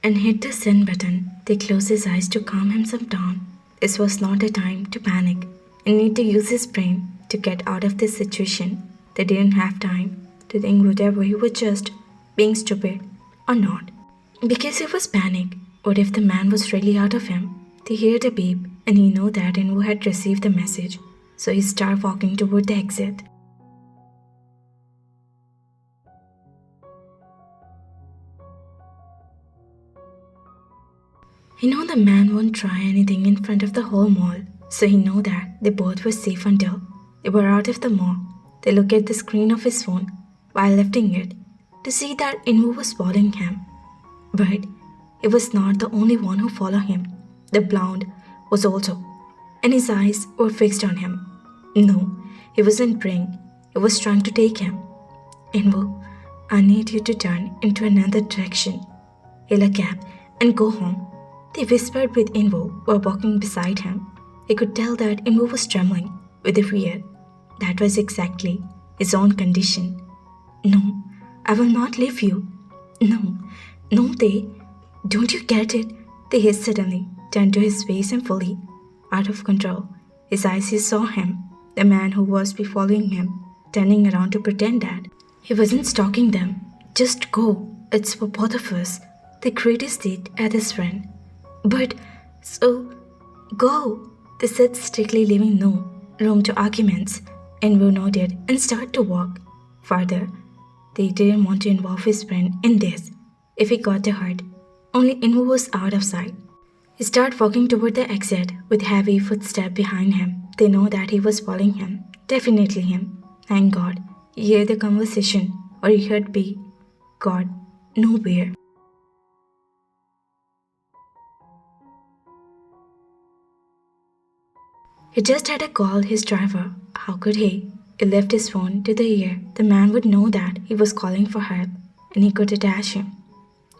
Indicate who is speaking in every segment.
Speaker 1: and hit the send button. They closed his eyes to calm himself down. This was not a time to panic and need to use his brain to get out of this situation. They didn't have time to think whatever he was just being stupid or not. Because he was panicked. What if the man was really out of him? They heard a beep and he knew that Invo had received the message. So he started walking toward the exit. He knew the man won't try anything in front of the whole mall, so he knew that they both were safe until they were out of the mall. They looked at the screen of his phone while lifting it to see that Invo was following him. But he was not the only one who followed him. The blonde was also, and his eyes were fixed on him. No, he wasn't praying. He was trying to take him. Invo, I need you to turn into another direction. Hail a cab and go home. They whispered with Invo while walking beside him. He could tell that Invo was trembling with the fear. That was exactly his own condition. No, I will not leave you. No, no, don't you get it? They hissed suddenly, turned to his face and fully out of control. His eyes he saw him, the man who was following him, turning around to pretend that he wasn't stalking them. Just go, it's for both of us. They greatest it at his friend. But, so, go, they said strictly, leaving no room to arguments. Invo nodded and started to walk further. They didn't want to involve his friend in this. If he got hurt, only Invo was out of sight. He started walking toward the exit with heavy footsteps behind him. They know that he was following him. Definitely him. Thank God. He heard the conversation, or he heard be. God, nowhere. He just had to call his driver. How could he? He left his phone to the ear. The man would know that he was calling for help and he could attach him.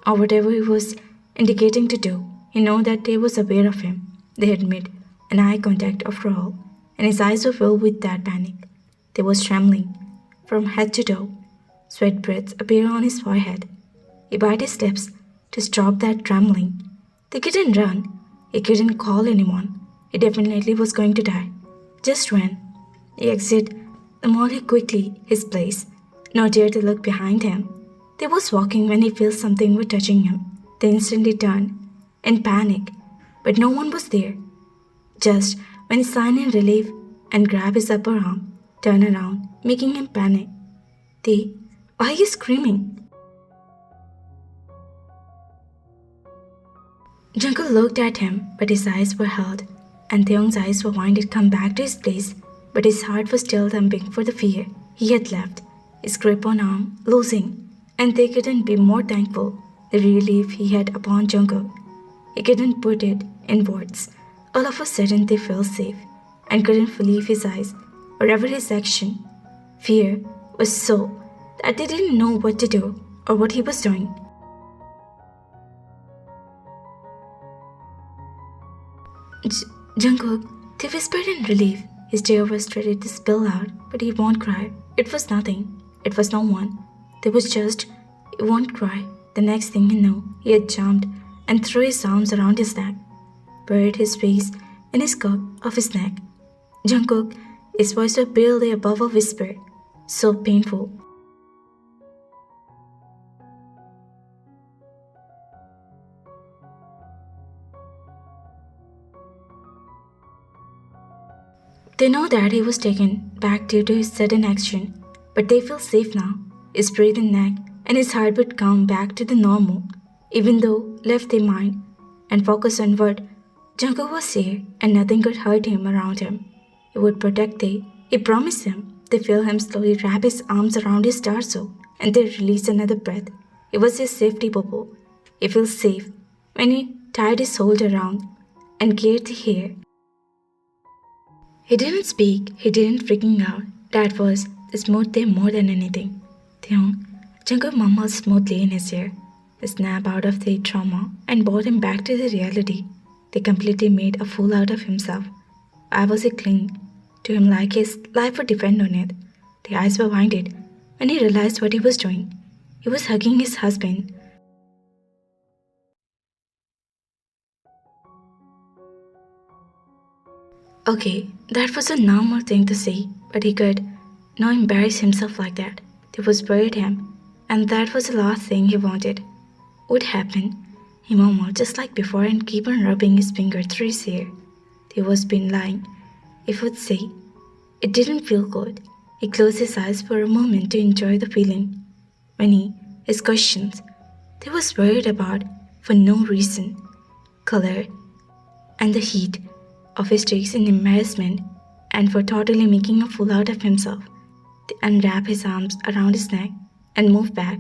Speaker 1: Or whatever he was indicating to do. He knew that they was aware of him. They had made an eye contact after all, and his eyes were filled with that panic. They was trembling from head to toe. Sweat breaths appeared on his forehead. He bit his lips to stop that trembling. They couldn't run. He couldn't call anyone. He definitely was going to die. Just when he exited the mall, he quickly his place, not dare to look behind him. They was walking when he felt something was touching him. They instantly turned in panic, but no one was there. Just when he sighed in relief and grabbed his upper arm, turned around, making him panic. Why are you screaming? Jungle looked at him, but his eyes were held, and Theong's eyes were wanting to come back to his place, but his heart was still thumping for the fear he had left, his grip on arm losing, and they couldn't be more thankful the relief he had upon Jungle. He couldn't put it in words. All of a sudden they felt safe and couldn't believe his eyes or ever his action. Fear was so that they didn't know what to do or what he was doing. Jungkook, they whispered in relief. His tear was ready to spill out, but he won't cry. It was nothing. It was no one. There was just, he won't cry. The next thing he knew, he had jumped and threw his arms around his neck, buried his face in his cup of his neck. Jungkook, his voice was barely above a whisper, so painful. They know that he was taken back due to his sudden action, but they feel safe now. His breathing neck and his heart would come back to the normal, even though left their mind and focus on what Jungkook was here and nothing could hurt him around him. He would protect them. He promised them. They feel him slowly wrap his arms around his torso and they release another breath. It was his safety bubble. He feels safe when he tied his shoulder around and geared the hair. He didn't speak, he didn't freaking out. That was the smooth thing more than anything. Theong, Jungkook mumbled smoothly in his ear. They snapped out of the trauma and brought him back to the reality. They completely made a fool out of himself. Why was he clinging to him like his life would depend on it? The eyes were winded when he realized what he was doing. He was hugging his husband Okay, that was a normal thing to say, but he could not embarrass himself like that. They was buried him, and that was the last thing he wanted. Would happen, he murmured just like before and keep on rubbing his finger through his hair. He was been lying, if would say. It didn't feel good. He closed his eyes for a moment to enjoy the feeling. When his questions, they was worried about for no reason. Color and the heat of his cheeks in embarrassment and for totally making a fool out of himself. They unwrap his arms around his neck and move back.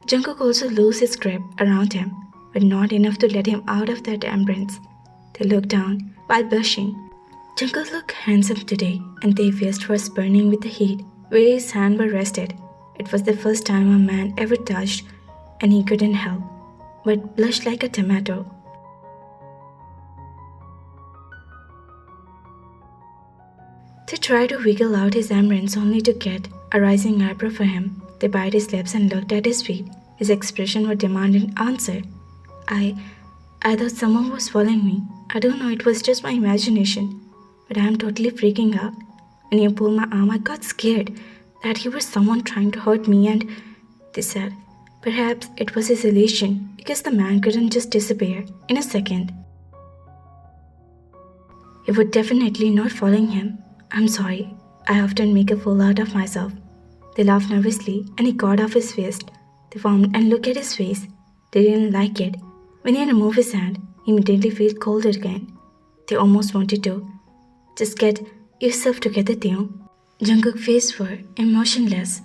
Speaker 1: Jungkook also loosed his grip around him, but not enough to let him out of that embrace. They looked down while blushing. Jungkook looked handsome today, and their waist was burning with the heat where his hands were rested. It was the first time a man ever touched, and he couldn't help but blush like a tomato. They tried to wiggle out his embrace only to get a rising eyebrow for him. They bit his lips and looked at his feet. His expression would demand an answer. I I thought someone was following me. I don't know, it was just my imagination. But I am totally freaking out. When he pulled my arm, I got scared that he was someone trying to hurt me, and they said, perhaps it was his illusion because the man couldn't just disappear in a second. He would definitely not following him. I'm sorry. I often make a fool out of myself. They laughed nervously and he got off his fist. They formed and looked at his face. They didn't like it. When he removed his hand, he immediately felt cold again. They almost wanted to. Just get yourself together, Theo. Jungkook's face were emotionless.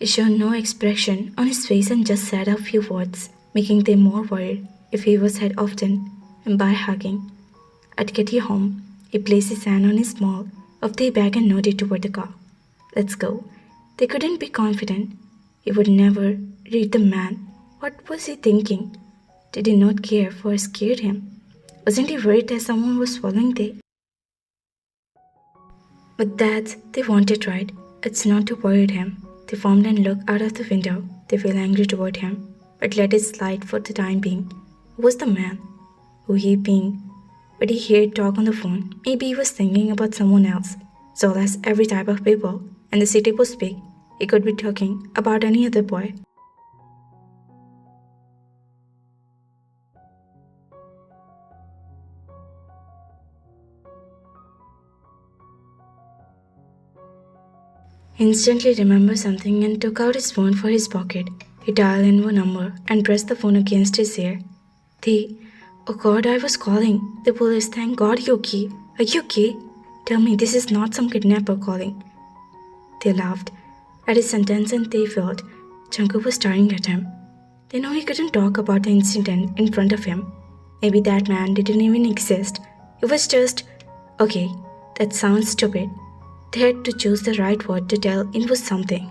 Speaker 1: He showed no expression on his face and just said a few words, making them more worried if he was had often and by hugging. At getting home, he placed his hand on his small of their bag and nodded toward the car. Let's go. They couldn't be confident. He would never read the man. What was he thinking? Did he not care for scared him? Wasn't he worried that someone was following them? But that they wanted right. It's not to worry him. They formed and looked out of the window. They felt angry toward him, but let it slide for the time being. Who was the man? Who he being? But he heard talk on the phone. Maybe he was thinking about someone else. So as every type of people, and the city was big. He could be talking about any other boy. He instantly remembered something and took out his phone from his pocket. He dialed in one number and pressed the phone against his ear. Oh God, I was calling. The police, thank God you're okay. Are you okay? Tell me this is not some kidnapper calling. They laughed at his sentence and they felt Jungkook was staring at him. They know he couldn't talk about the incident in front of him. Maybe that man didn't even exist. It was just, okay, that sounds stupid. They had to choose the right word to tell it was something.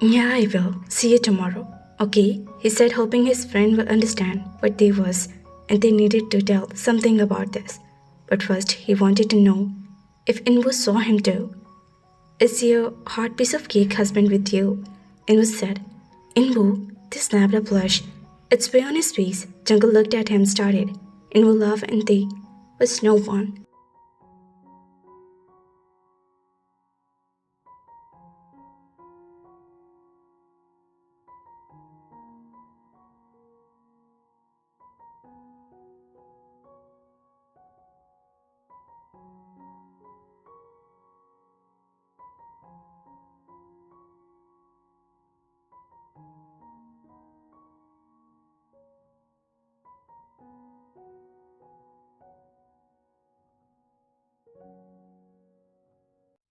Speaker 1: Yeah, I will. See you tomorrow. Okay, he said, hoping his friend will understand what they was and they needed to tell something about this. But first, he wanted to know if Inwo saw him too. Is your hot piece of cake husband with you? Inwo said. Inwo, they snapped a blush. Its way on his face. Jungle looked at him, started. Inwo laughed and they was no one.